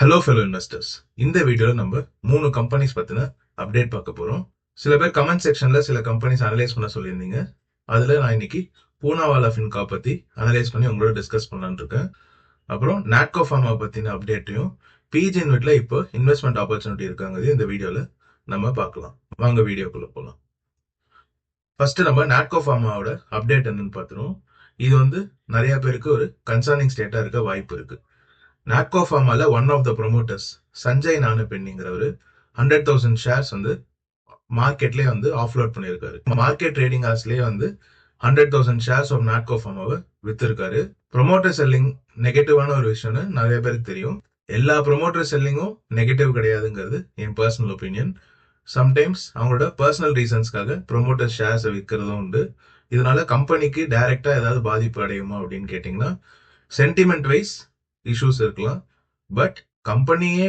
Hello fellow investors. இந்த வீடியோல நம்ம 3 கம்பெனிஸ் பத்தின அப்டேட் பார்க்க போறோம். சில பேர் கமெண்ட் செக்ஷன்ல சில கம்பெனிஸ் அனலைஸ் பண்ண சொல்லியிருந்தீங்க. அதுல நான் இன்னைக்கு பூனாவாலா ஃபின்கா பத்தி அனலைஸ் பண்ணி உங்களோட டிஸ்கஸ் பண்ணலான்னு இருக்கேன். அப்புறம் நாட்கோ ஃபார்மா பத்தின அப்டேட்டையும் பிஜி இன்வெட்ல இப்போ இன்வெஸ்ட்மெண்ட் ஆப்பர்ச்சுனிட்டி இருக்காங்க இந்த வீடியோல நம்ம பார்க்கலாம். வாங்க வீடியோக்குள்ள போலாம். ஃபர்ஸ்ட் நம்ம நாட்கோ ஃபார்மாவோட அப்டேட் என்னன்னு பார்த்துருவோம். இது நிறைய பேருக்கு ஒரு கன்சர்னிங் ஸ்டேட்டா இருக்க வாய்ப்பு இருக்கு. நாட்கோ ஃபார்மால one of the promoters Sanjay நானபென்னிங்கிறவர் 100,000 ஷேர்ஸ் மார்க்கெட்லேயே ஆஃப்லோட் பண்ணியிருக்காரு. மார்க்கெட் ட்ரேடிங் ஹார்ஸ்லேயே 100,000 ஷேர்ஸ் ஆஃப் நாட்கோ ஃபார்மாவை வித்திருக்காரு. ப்ரொமோட்டர் செல்லிங் நெகட்டிவான ஒரு விஷயம்னு நிறைய பேருக்கு தெரியும். எல்லா ப்ரொமோட்டர் செல்லிங்கும் நெகட்டிவ் கிடையாதுங்கிறது என் பர்சனல் ஒப்பீனியன். சம்டைம்ஸ் அவங்களோட பர்சனல் ரீசன்ஸ்க்காக ப்ரொமோட்டர் ஷேர்ஸை விற்கிறதும் உண்டு. இதனால கம்பெனிக்கு டைரக்டா ஏதாவது பாதிப்பு அடையுமா அப்படின்னு கேட்டீங்கன்னா, சென்டிமெண்ட் வைஸ் இஷ்யூஸ் இருக்கலாம். பட் கம்பெனியே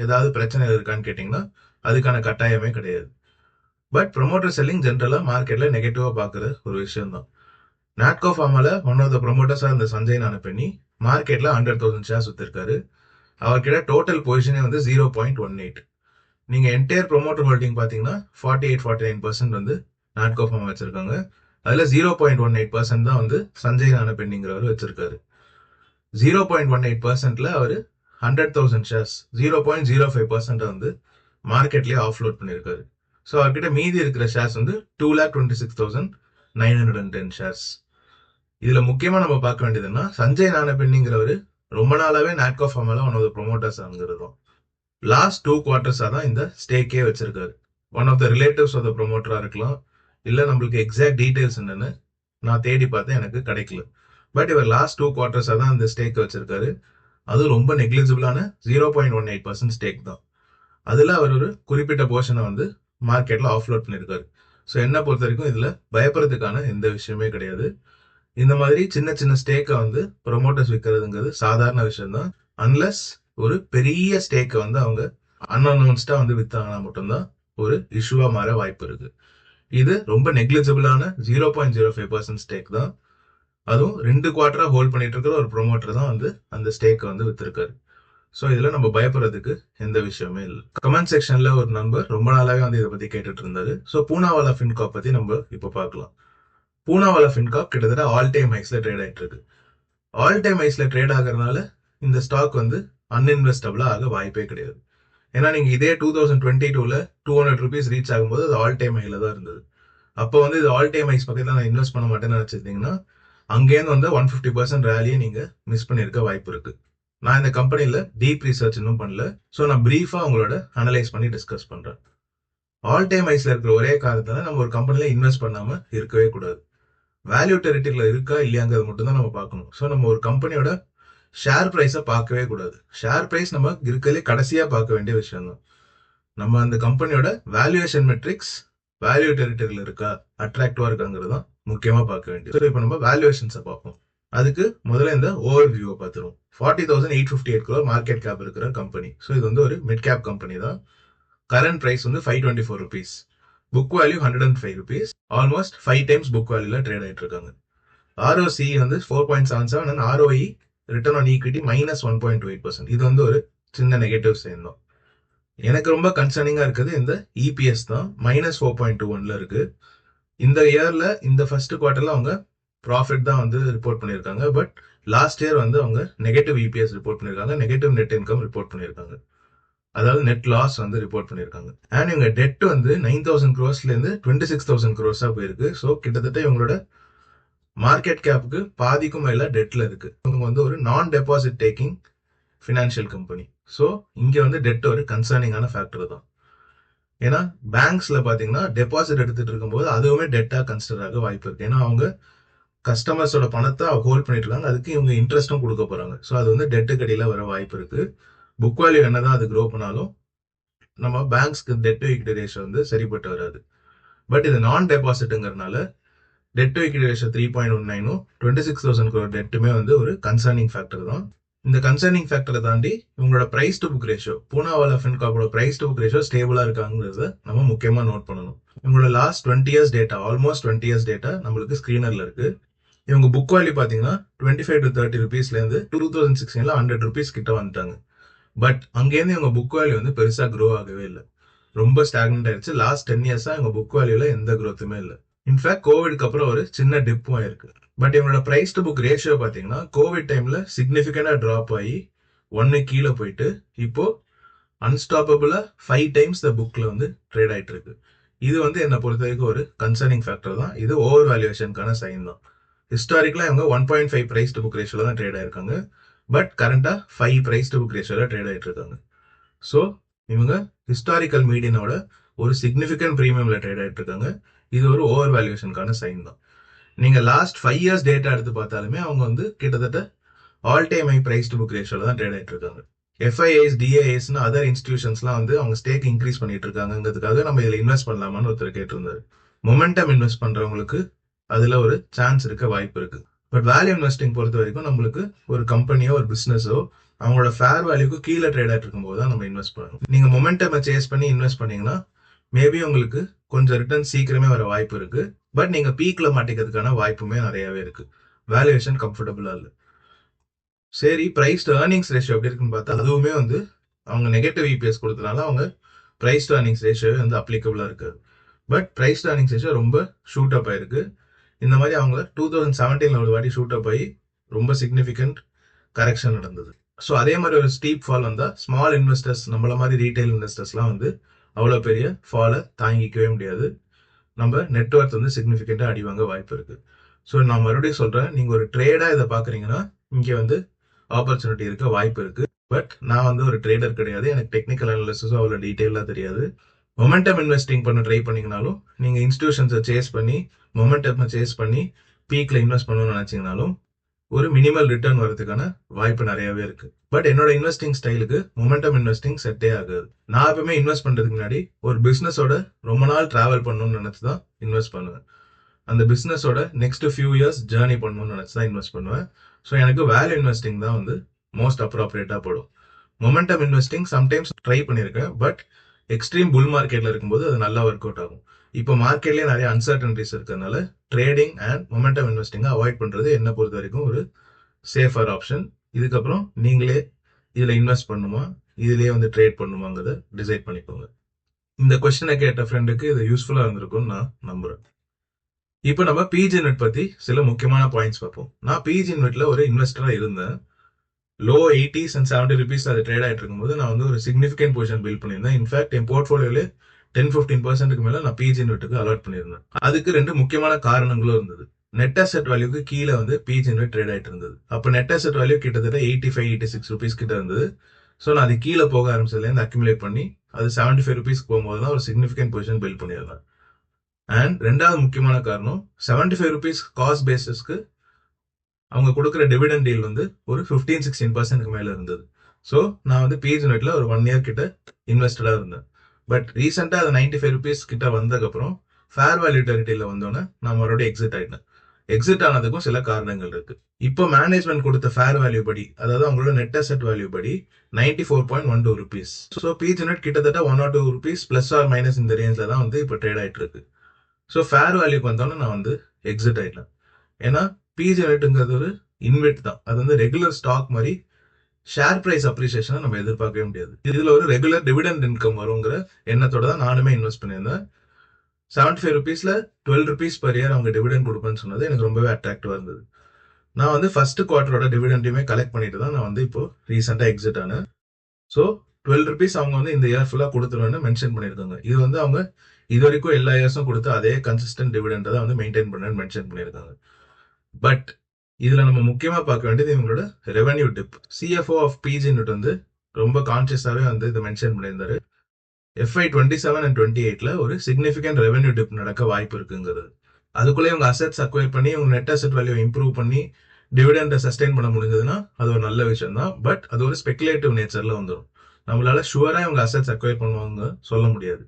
ஏதாவது பிரச்சனை இருக்கான்னு கேட்டீங்கன்னா அதுக்கான கட்டாயமே கிடையாது. பட் ப்ரொமோட்டர் செல்லிங் ஜென்ரலா மார்க்கெட்ல நெகட்டிவா பாக்குற ஒரு விஷயம் தான். நாட்கோ ஃபார்மால ஒன் ஆஃப் த ப்ரொமோட்டர்ஸா இருந்த சஞ்சய் நானபென்னி மார்க்கெட்ல 100,000 ஷேர்ஸ் வித்திருக்காரு. அவர்கிட்ட டோட்டல் பொசிஷனே 0.18. நீங்க என்டையர் ப்ரொமோட்டர் ஹோல்டிங் பாத்தீங்கன்னா 48-49% நாட்கோ ஃபார்மா வச்சிருக்காங்க. அதுல 0.18% தான் சஞ்சய் நானபென்னிங்கிறவர் வச்சிருக்காரு. 0.18%ல அவர் 100,000 ஷேர்ஸ் 0.05% மார்க்கெட்லயே ஆஃப்லோட் பண்ணியிருக்காரு. ஸோ அவர்கிட்ட மீதி இருக்கிற ஷேர்ஸ் 2,26,910 ஷேர்ஸ். இதுல முக்கியமா நம்ம பார்க்க வேண்டியதுன்னா, சஞ்சய் நானபென்னிங்கிறவர் ரொம்ப நாளாவே நாட்கோ ஃபார்மால ஒன் ஆஃப் த ப்ரொமோட்டர்ஸ் ஆகுறதும் லாஸ்ட் 2 குவார்டர்ஸா தான் இந்த ஸ்டேக்கே வச்சிருக்காரு. One of the relatives of the ப்ரொமோட்டரா இருக்கலாம், இல்ல நம்மளுக்கு எக்ஸாக்ட் டீடைல்ஸ் என்னன்னு நான் தேடி பார்த்தேன், எனக்கு கிடைக்கல. பட் இவர் லாஸ்ட் 2 குவார்டர்ஸா தான் இந்த ஸ்டேக் வச்சிருக்காரு. அது ரொம்ப நெக்லிஜிபிளான 0.18% ஸ்டேக் தான். அதுல அவர் ஒரு குறிப்பிட்ட போர்ஷனை மார்க்கெட்ல ஆஃப்லோட் பண்ணிருக்காரு. ஸோ என்ன பொறுத்த வரைக்கும் இதுல பயப்படுறதுக்கான எந்த விஷயமே கிடையாது. இந்த மாதிரி சின்ன சின்ன ஸ்டேக்கை ப்ரொமோட்டர்ஸ் விற்கிறதுங்கிறது சாதாரண விஷயம் தான். அன்லஸ் ஒரு பெரிய ஸ்டேக்கை அவங்க அன்அனௌன்ஸ்டா வித்தாங்கன்னா மட்டும்தான் ஒரு இஷ்யூவா மாற வாய்ப்பு இருக்கு. இது ரொம்ப நெக்லிஜிபிளான 0.05% ஸ்டேக் தான். அதுவும் 2 குவார்டரா ஹோல்ட் பண்ணிட்டு இருக்கிற ஒரு ப்ரொமோட்டர் தான் அந்த ஸ்டேக்கை வித்திருக்காரு. ஸோ இதுல நம்ம பயப்படுறதுக்கு எந்த விஷயமே இல்லை. கமெண்ட் செக்ஷன்ல ஒரு நண்பர் ரொம்ப நாளாவே இதை பத்தி கேட்டுட்டு இருந்தாரு. ஸோ பூனாவாலா ஃபின்காப் பத்தி நம்ம இப்போ பார்க்கலாம். பூனாவாலா ஃபின்காப் கிட்டத்தட்ட ஆல் டைம் ஹைஸ்ல ட்ரேட் ஆயிட்டு இருக்கு. ஆல் டைம் ஹைஸ்ல ட்ரேட் ஆகுறதுனால இந்த ஸ்டாக் அன்இன்வெஸ்டபிளா ஆக வாய்ப்பே கிடையாது. ஏன்னா நீங்க இதே 2022ல 200 rupees ரீச் ஆகும்போது அது ஆல் டைம் ஹைல தான் இருந்தது. அப்போ இது ஆல் டைம் ஹைஸ் பக்கத்துல நான் இன்வெஸ்ட் பண்ண மாட்டேன்னு நினைச்சிருந்தீங்கன்னா, அங்கேருந்து 150% ரேலியை நீங்க மிஸ் பண்ணிருக்க வாய்ப்பு இருக்கு. நான் இந்த கம்பெனில டீப் ரிசர்ச் இன்னும் பண்ணல. ஸோ நான் பிரீஃபா உங்களோட அனலைஸ் பண்ணி டிஸ்கஸ் பண்றேன். ஆல் டைம் ஹைஸ்ல இருக்கிற ஒரே காரணத்தால நம்ம ஒரு கம்பெனில இன்வெஸ்ட் பண்ணாம இருக்கவே கூடாது. வேல்யூ டெரிட்டரியில இருக்கா இல்லையாங்கிறது மட்டும் தான் நம்ம பார்க்கணும். ஸோ நம்ம ஒரு கம்பெனியோட ஷேர் பிரைஸை பார்க்கவே கூடாது. ஷேர் பிரைஸ் நம்ம இருக்கிறதுலே கடைசியா பார்க்க வேண்டிய விஷயம் தான். நம்ம அந்த கம்பெனியோட வேல்யூவேஷன் மெட்ரிக்ஸ் வேல்யூ டெரிட்டரியில இருக்கா, அட்ராக்டிவா இருக்காங்கிறது தான் முக்கியமா பார்க்க வேண்டியது. இப்போ நம்ம வேல்யூவேஷன்ஸை பார்ப்போம். அதுக்கு முதல்ல இந்த ஓவர் வியூவை பார்த்துருவோம். 40,858 crore மார்க்கெட் கேப் இருக்கிற கம்பெனி. ஸோ இது ஒரு மிட் கேப் கம்பெனி தான். Current price 524 rupees. Book value 105 rupees. Almost 5 times book வேல்யூல ட்ரேட் ஆயிட்டு இருக்காங்க. ROCE 4.77 and ROE return on equity -1.28%. இது ஒரு சின்ன நெகட்டிவ் சைன் தான். எனக்கு ரொம்ப கன்சர்னிங்கா இருக்குது இந்த EPS தான். -4.21ல இருக்கு. இந்த இயர்ல இந்த ஃபர்ஸ்ட் குவார்டர்ல அவங்க ப்ராஃபிட் தான் ரிப்போர்ட் பண்ணியிருக்காங்க. பட் லாஸ்ட் இயர் அவங்க நெகட்டிவ் EPS ரிப்போர்ட் பண்ணியிருக்காங்க, நெகட்டிவ் நெட் இன்கம் ரிப்போர்ட் பண்ணியிருக்காங்க, அதாவது நெட் லாஸ் ரிப்போர்ட் பண்ணியிருக்காங்க. அண்ட் இவங்க டெட் 9,000 crores இருந்து 26,000 crores போயிருக்கு. ஸோ கிட்டத்தட்ட இவங்களோட மார்க்கெட் கேப்புக்கு பாதிக்கும் மேல டெட்ல இருக்கு. இவங்க ஒரு நான் deposit taking financial company. So இங்க டெட் ஒரு கன்சர்னிங்கான ஃபேக்டர் தான். ஏன்னா பேங்க்ஸ்ல பாத்தீங்கன்னா டெபாசிட் எடுத்துட்டு இருக்கும்போது அதுவுமே டெட்டா கன்சிடர் ஆக வாய்ப்பு இருக்கு. ஏன்னா அவங்க கஸ்டமர்ஸோட பணத்தை ஹோல்ட் பண்ணிட்டு இருக்காங்க, அதுக்கு இவங்க இன்ட்ரெஸ்டும் கொடுக்க போறாங்க. ஸோ அது டெட்டு கடியில வர வாய்ப்பு இருக்கு. புக் வேல்யூ என்னதான் அது க்ரோ பண்ணாலும் நம்ம பேங்க்ஸ்க்கு டெட் டு ஈக்விட்டி ரேஷியோ சரிப்பட்டு வராது. பட் இது நான் டெபாசிட்ங்கிறதுனால டெட் டு ஈக்விட்டி ரேஷியோ 3.19ம் 26,000 crore டெட்டுமே ஒரு கன்சர்னிங் ஃபேக்டர் தான். இந்த கன்சர்னிங் ஃபேக்டரை தாண்டி இவங்களோட price to book ratio, Poonawalla ஃபின்காப்போட பிரைஸ் டு புக் ரேஷியோ ஸ்டேபிளா இருக்காங்கிறத நம்ம முக்கியமா நோட் பண்ணணும். இவங்களோட last 20 years data, almost 20 years data நம்மளுக்கு ஸ்கிரீனர்ல இருக்கு. இவங்க புக் வேல்யூ பாத்தீங்கன்னா 25 to 30 rupeesல இருந்து 2016ல 100 rupees கிட்ட வந்துட்டாங்க. பட் அங்கேருந்து இவங்க புக் வேல்யூ வந்து பெருசா க்ரோ ஆகவே இல்லை, ரொம்ப ஸ்டாக்னன்ட் ஆயிடுச்சு. லாஸ்ட் 10 இயர்ஸா இவங்க புக் வேல்யூல எந்த க்ரோத்துமே இல்லை. இன்ஃபேக்ட் கோவிட்க்கு அப்புறம் ஒரு சின்ன டிப்பும் ஆயிருக்கு. பட் இவங்களோட பிரைஸ் டு புக் ரேஷியோ பாத்தீங்கன்னா கோவிட் டைம்ல சிக்னிபிகண்டா டிராப் ஆகி 1 கீழே போயிட்டு இப்போ அன்ஸ்டாப்பபிளா 5 டைம்ஸ் த புக்ல வந்து ட்ரேட் ஆயிட்டு இருக்கு. இது வந்து என்ன பொறுத்த வரைக்கும் ஒரு கன்சர்னிங் ஃபேக்டர் தான். இது ஓவர் வேல்யூவேஷனுக்கான சைன் தான். ஹிஸ்டாரிக்கலா இவங்க 1.5 பிரைஸ் டு புக் ரேஷியோல தான் ட்ரேட் ஆயிருக்காங்க. பட் கரண்டா 5 பிரைஸ் டு புக் ரேஷியோல ட்ரேட் ஆயிட்டு இருக்காங்க. ஸோ இவங்க ஹிஸ்டாரிக்கல் மீடியனோட ஒரு சிக்னிபிகன்ட் ப்ரீமியம்ல ட்ரேட் ஆயிட்டு இருக்காங்க. இது ஒரு ஓவர் வேல்யூவேஷனுக்கான சைன் தான். நீங்க லாஸ்ட் 5 இயர்ஸ் டேட்டா எடுத்து பார்த்தாலுமே அவங்க வந்து கிட்டத்தட்ட all time high price to book ரேஷியோல தான் ட்ரேட் ஆயிட்டு இருக்காங்க. எஃப்ஐஐஸ் டிஐஎஸ்னு அதர் இன்ஸ்டிடியூஷன்ஸ்லாம் வந்து அவங்க ஸ்டேக் இன்க்ரீஸ் பண்ணிட்டு இருக்காங்கிறதுக்காக நம்ம இதில் இன்வெஸ்ட் பண்ணலாமான்னு ஒருத்தர் கேட்டிருந்தாரு. மொமெண்டம் இன்வெஸ்ட் பண்றவங்களுக்கு அதுல ஒரு சான்ஸ் இருக்க வாய்ப்பு இருக்கு. பட் வேல்யூ இன்வெஸ்டிங் பொறுத்த வரைக்கும் நம்மளுக்கு ஒரு கம்பெனியோ ஒரு பிசினஸோ அவங்களோட ஃபேர் வேல்யூக்கு கீழே ட்ரேட் ஆகிட்டு இருக்கும்போது தான் நம்ம இன்வெஸ்ட் பண்ணணும். நீங்க மொமெண்டம் சேஸ் பண்ணி இன்வெஸ்ட் பண்ணீங்கன்னா மேபி உங்களுக்கு கொஞ்சம் ரிட்டர்ன் சீக்கிரமே வர வாய்ப்பு இருக்கு. பட் நீங்க பீக்ல மாட்டிக்கிறதுக்கான வாய்ப்புமே நிறையவே இருக்கு. வேல்யூவேஷன் கம்ஃபர்டபுளா இல்லை. சரி, பிரைஸ் டு ஏர்னிங்ஸ் ரேஷியோ எப்படி இருக்குன்னு பார்த்தா அதுவுமே வந்து அவங்க நெகட்டிவ் இபிஎஸ் கொடுத்தனால அவங்க பிரைஸ் டு ஏர்னிங்ஸ் ரேஷியோ வந்து அப்ளிகபிளா இருக்காது. But price to earnings ratio ரொம்ப ஷூட் அப் ஆயிருக்கு. இந்த மாதிரி அவங்க 2017 ஒரு வாட்டி ஷூட் அப் ஆகி ரொம்ப சிக்னிஃபிகண்ட் கரெக்ஷன் நடந்தது. ஸோ அதே மாதிரி ஒரு ஸ்டீப் ஃபால் வந்தா ஸ்மால் இன்வெஸ்டர்ஸ் நம்மள மாதிரி ரீட்டைல் இன்வெஸ்டர்ஸ்லாம் வந்து அவ்வளோ பெரிய ஃபாலை தாங்கிக்கவே முடியாது. நம்ம நெட்ஒர்க் வந்து சிக்னிஃபிகண்டா அடிவாங்க வாய்ப்பு இருக்கு. ஸோ நான் மறுபடியும் சொல்றேன், நீங்க ஒரு ட்ரேடா இதை பாக்குறீங்கன்னா இங்க வந்து ஆப்பர்ச்சுனிட்டி இருக்க வாய்ப்பு இருக்கு. பட் நான் வந்து ஒரு ட்ரேடர் கிடையாது, எனக்கு டெக்னிக்கல் அனாலிசிஸும் அவ்வளோ டீட்டெயிலா தெரியாது. மொமெண்டம் இன்வெஸ்டிங் பண்ண ட்ரை பண்ணீங்கனாலும் நீங்க இன்ஸ்டிடியூஷன்ஸை சேஸ் பண்ணி மொமெண்டம் சேஸ் பண்ணி பீக்ல இன்வெஸ்ட் பண்ணணும்னு நினைச்சீங்கனாலும் ஒரு மினிமல் ரிட்டர்ன் வரதுக்கான வாய்ப்பு நிறையவே இருக்கு. பட் என்னோட இன்வெஸ்டிங் ஸ்டைலுக்கு மொமெண்டம் இன்வெஸ்டிங் செட்டே ஆகாது. நான் எப்பவுமே இன்வெஸ்ட் பண்றதுக்கு முன்னாடி ஒரு பிசினஸோட ரொம்ப நாள் டிராவல் பண்ணணும்னு நினைச்சுதான் இன்வெஸ்ட் பண்ணுவேன். அந்த பிசினஸோட நெக்ஸ்ட் ஃபியூ இயர்ஸ் ஜேர்னி பண்ணணும்னு நினைச்சுதான் இன்வெஸ்ட் பண்ணுவேன். ஸோ எனக்கு வேல்யூ இன்வெஸ்டிங் தான் வந்து மோஸ்ட் அப்ராப்ரியேட்டா படும். மொமெண்டம் இன்வெஸ்டிங் சம்டைம்ஸ் ட்ரை பண்ணியிருக்கேன். பட் எக்ஸ்ட்ரீம் புல் மார்க்கெட்ல இருக்கும்போது அது நல்லா ஒர்க் அவுட் ஆகும். இப்போ மார்க்கெட்லயே நிறைய அன்சர்டனிட்டிஸ் இருக்கிறதுனால ட்ரேடிங் அண்ட் மொமெண்டம் இன்வெஸ்டிங்கை அவாய்ட் பண்றது என்ன பொறுத்த வரைக்கும் ஒரு சேஃபர் ஆப்ஷன். இதுக்கப்புறம் நீங்களே இதுல இன்வெஸ்ட் பண்ணுமா இதுலயே வந்து ட்ரேட் பண்ணுமாங்கிறத டிசைட் பண்ணிக்கோங்க. இந்த கொஸ்டினை கேட்ட ஃப்ரெண்டுக்கு இது யூஸ்ஃபுல்லா இருந்திருக்கும்னு நான் நம்புறேன். இப்போ நம்ம பிஜிஇன்வெட் பத்தி சில முக்கியமான பாயிண்ட்ஸ் பார்ப்போம். நான் பிஜிஇன்வெட்ல ஒரு இன்வெஸ்டரா இருந்தேன். லோ 80s and 70 rupees அது ட்ரேட் ஆயிட்டு இருக்கும்போது நான் வந்து ஒரு சிக்னிஃபிகன்ட் பொசிஷன் பில்ட் பண்ணியிருந்தேன். இன்ஃபேக்ட் என் போர்ட்ஃபோலியோல 10-15% மேல நான் பிஜிஇன்வெட்டுக்கு அலாட் பண்ணியிருந்தேன். அதுக்கு 2 முக்கியமான காரணங்களும் இருந்தது. நெட் அசெட் வேல்யூக்கு கீழே வந்து பிஜிஇன்வெட் ட்ரேட் ஆயிட்டு இருந்தது. அப்போ நெட் அசெட் வேல்யூ கிட்டத்தட்ட 85-86 rupees கிட்ட இருந்தது. ஸோ நான் அது கீழே போக ஆரம்பிச்சதுலேருந்து அக்யூமுலேட் பண்ணி அது 75 rupees போகும்போது தான் ஒரு சிக்னிஃபிகன்ட் பொசிஷன் பில்ட் பண்ணியிருந்தேன். அண்ட் ரெண்டாவது முக்கியமான காரணம் 75 rupees காஸ்ட் பேசிஸ்க்கு அவங்க கொடுக்குற டிவிடெண்ட் டீல் வந்து ஒரு 15-16% மேல இருந்தது. ஸோ நான் வந்து பிஜிஇன்வெட்ல ஒரு 1 year கிட்ட இன்வெஸ்டடா இருந்தேன். பட் ரீசெண்டா அது 95 rupees கிட்ட வந்ததுக்கப்புறம் ஃபேர் வேல்யூ டெரிட்டரியில வந்தோன்னே நான் மறுபடியும் எக்ஸிட் ஆயிட்டேன். எக்ஸிட் ஆனதுக்கும் சில காரணங்கள் இருக்கு. இப்போ மேனேஜ்மெண்ட் கொடுத்த ஃபேர் வேல்யூ படி, அதாவது அவங்களோட நெட் அசெட் வேல்யூ படி 94.12 rupees. ஸோ பிஜிஇன்வெட் கிட்டத்தட்ட 1 or 2 rupees plus or minus இந்த ரேஞ்சில் தான் வந்து இப்போ ட்ரேட் ஆயிட்டு இருக்கு. ஸோ ஃபேர் வேல்யூக்கு வந்தோன்னே நான் வந்து எக்ஸிட் ஆயிட்டேன். ஏன்னா பிஜிஇன்வெட்ங்கிறது ஒரு இன்வெட் தான். அது வந்து ரெகுலர் ஸ்டாக் மாதிரி ஷேர் பிரைஸ் அப்ரிசியேஷனை நம்ம எதிர்பார்க்கவே முடியாது. இதுல ஒரு ரெகுலர் டிவிடெண்ட் இன்கம் வருங்கிற எண்ணத்தோட தான் நானுமே இன்வெஸ்ட் பண்ணியிருந்தேன். 75 rupeesல 12 rupees per year அவங்க டிவிடெண்ட் கொடுப்பேன்னு சொன்னது எனக்கு ரொம்பவே அட்ராக்டிவா இருந்தது. நான் வந்து ஃபர்ஸ்ட் குவார்டரோட டிவிடெண்டையுமே கலெக்ட் பண்ணிட்டு தான் நான் வந்து இப்போ ரீசெண்டா எக்ஸிட் ஆனேன். ஸோ 12 rupees அவங்க வந்து இந்த இயர் ஃபுல்லா கொடுத்துருவேன்னு மென்ஷன் பண்ணியிருக்காங்க. இது வந்து அவங்க இது வரைக்கும் எல்லா இயர்ஸும் கொடுத்து அதே கன்சிஸ்டன்ட் டிவிடெண்ட் தான் வந்து மெயின்டைன் பண்ணேன்னு மென்ஷன் பண்ணியிருக்காங்க. பட் இதுல நம்ம முக்கியமா பார்க்க வேண்டியது இவங்களோட ரெவென்யூ டிப். சிஎஃப்ஓ ஆஃப் பிஜிஇன்வெட் வந்து ரொம்ப கான்சியஸாவே வந்து இதை மென்ஷன் பண்ணியிருந்தாரு. FY 27 and 28ல ஒரு சிக்னிஃபிகன்ட் ரெவென்யூ டிப் நடக்க வாய்ப்பு இருக்குங்கிறது. அதுக்குள்ளே இவங்க அசெட்ஸ் அக்வயர் பண்ணி இவங்க நெட் அசெட் வேல்யூ இம்ப்ரூவ் பண்ணி டிவிடெண்டை சஸ்டெயின் பண்ண முடிஞ்சதுன்னா அது ஒரு நல்ல விஷயம் தான். பட் அது ஒரு ஸ்பெகுலேட்டிவ் நேச்சர்ல வந்துடும். நம்மளால ஷுவரா இவங்க அசெட்ஸ் அக்வயர் பண்ணுவாங்க சொல்ல முடியாது.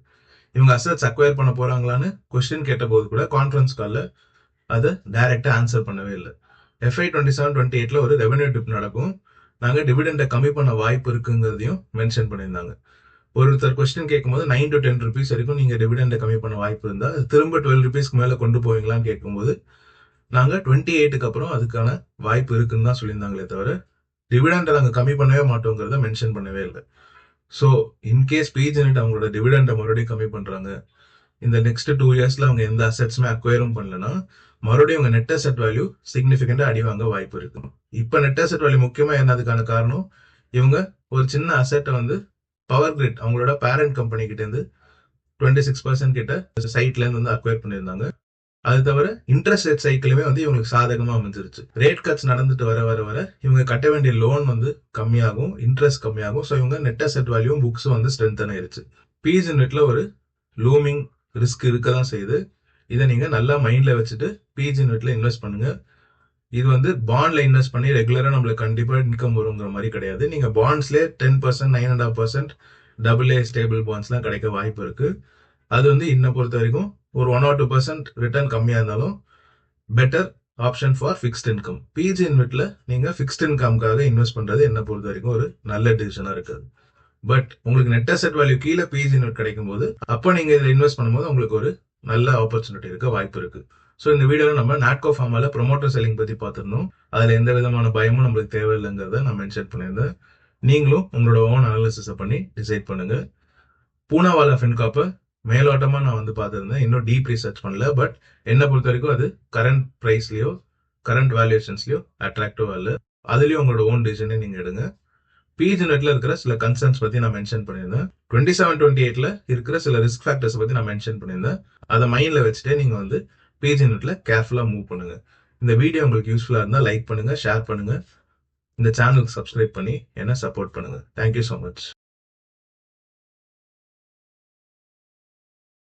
இவங்க அசெட்ஸ் அக்வயர் பண்ண போறாங்களான்னு கொஸ்டின் கேட்ட போது கூட கான்ஃபரன்ஸ் கால்ல அதை டைரக்டா ஆன்சர் பண்ணவே இல்லை. FY 27-28ல ஒரு ரெவென்யூ டிப் நடக்கும், நாங்க டிவிடெண்டை கம்மி பண்ண வாய்ப்பு இருக்குங்கிறதையும் மென்ஷன் பண்ணியிருந்தாங்க. ஒருத்தர் கொஸ்டின் கேட்கும்போது 9 to 10 rupees வரைக்கும் நீங்க டிவிடெண்டை கம்மி பண்ண வாய்ப்பு இருந்தா திரும்ப 12 rupeesக்கு மேல கொண்டு போவீங்களான்னு கேட்கும்போது நாங்க 28க்கு அப்புறம் அதுக்கான வாய்ப்பு இருக்குன்னு தான் சொல்லியிருந்தாங்களே தவிர டிவிடெண்டை நாங்கள் கம்மி பண்ணவே மாட்டோங்கிறத மென்ஷன் பண்ணவே இல்லை. ஸோ இன்கேஸ் பிஜி யூனிட் அவங்களோட டிவிடெண்டை மறுபடியும் கம்மி பண்றாங்க, இந்த நெக்ஸ்ட் 2 இயர்ஸ்ல அவங்க எந்த அசெட்ஸுமே அக்வயரும் பண்ணலன்னா மறுபடியும் உங்க நெட் அசெட் வேல்யூ சிக்னிஃபிகண்டா அடி வாங்க வாய்ப்பு இருக்கு. இப்ப நெட் அசெட் வேல்யூ முக்கியமா என்னதுக்கான காரணம், இவங்க ஒரு சின்ன அசெட்டை வந்து பவர் கிரிட் அவங்களோட பேரண்ட் கம்பெனி கிட்ட இருந்து 26% கிட்ட சைட்ல இருந்து வந்து அக்வயர் பண்ணியிருந்தாங்க. அது தவிர இன்ட்ரெஸ்ட் ரேட் சைக்கிளுமே வந்து இவங்களுக்கு சாதகமா அமைஞ்சிருச்சு. ரேட் கட்ஸ் நடந்துட்டு வர வர வர இவங்க கட்ட வேண்டிய லோன் வந்து கம்மியாகும், இன்ட்ரெஸ்ட் கம்மியாகும். ஸோ இவங்க நெட் அசெட் வேல்யூ புக்ஸ் வந்து ஸ்ட்ரென்தன் ஆயிருச்சு. பிஜி நெட்ல ஒரு லூமிங் ரிஸ்க் இருக்க தான் செய்யுது. இதை நீங்க நல்லா மைண்ட்ல வச்சுட்டு பிஜி நெட்ல இன்வெஸ்ட் பண்ணுங்க. இது வந்து பாண்ட்ல இன்வெஸ்ட் பண்ணி ரெகுலரா நம்மளுக்கு கண்டிப்பா இன்கம் வருங்கிற மாதிரி கிடையாது. நீங்க பாண்ட்ஸ்லேயே 10%, 9.5% AA ஸ்டேபிள் பாண்ட்ஸ்லாம் கிடைக்க வாய்ப்பு இருக்கு. அது வந்து இன்னை பொறுத்த வரைக்கும் ஒரு 1 or 2% ரிட்டர்ன் கம்மியா இருந்தாலும் better option for fixed income. பிஜி இன்வெட்ல நீங்க ஃபிக்ஸ்ட் இன்கம்காக இன்வெஸ்ட் பண்றது என்ன பொறுத்த வரைக்கும் ஒரு நல்ல டிசிஷனா இருக்காது. பட் உங்களுக்கு நெட் அசெட் வேல்யூ கீழே பிஜி இன்வெட் கிடைக்கும் போது அப்போ நீங்க இதில் இன்வெஸ்ட் பண்ணும்போது உங்களுக்கு ஒரு நல்ல ஆப்பர்ச்சுனிட்டி இருக்க வாய்ப்பு இருக்கு. ஸோ இந்த வீடியோல நம்ம நாட்கோ ஃபார்மால ப்ரொமோட்டர் செல்லிங் பத்தி பார்த்துருந்தோம். அதுல எந்த விதமான பயமும் நம்மளுக்கு தேவையில்லைங்கிறத நான் மென்ஷன் பண்ணியிருந்தேன். நீங்களும் உங்களோட ஓன் அனாலிசிஸை பண்ணி டிசைட் பண்ணுங்க. பூனாவாலா ஃபின்காப்பை மேலோட்டமா நான் வந்து பார்த்துருந்தேன், இன்னும் டீப் ரிசர்ச் பண்ணல. பட் என்ன பொறுத்த வரைக்கும் அது கரண்ட் பிரைஸ்லயோ கரண்ட் வேல்யூஷன்ஸ்லயோ அட்ராக்டிவா இல்லை. அதுலயும் உங்களோட ஓன் டிசிஷனை நீங்க எடுங்க. பிஜி நெட்ல இருக்கிற சில கன்சர்ன்ஸ் பத்தி நான் மென்ஷன் பண்ணியிருந்தேன். 27-28ல இருக்கிற சில ரிஸ்க் ஃபேக்டர்ஸ் பத்தி நான் மென்ஷன் பண்ணியிருந்தேன். அதை மைண்ட்ல வச்சுட்டே நீங்க வந்து பிஜி நெட்ல கேர்ஃபுல்லா மூவ் பண்ணுங்க. இந்த வீடியோ உங்களுக்கு யூஸ்ஃபுல்லா இருந்தா லைக் பண்ணுங்க, ஷேர் பண்ணுங்க, இந்த சேனலுக்கு சப்ஸ்கிரைப் பண்ணி என்ன சப்போர்ட் பண்ணுங்க. Thank you so much.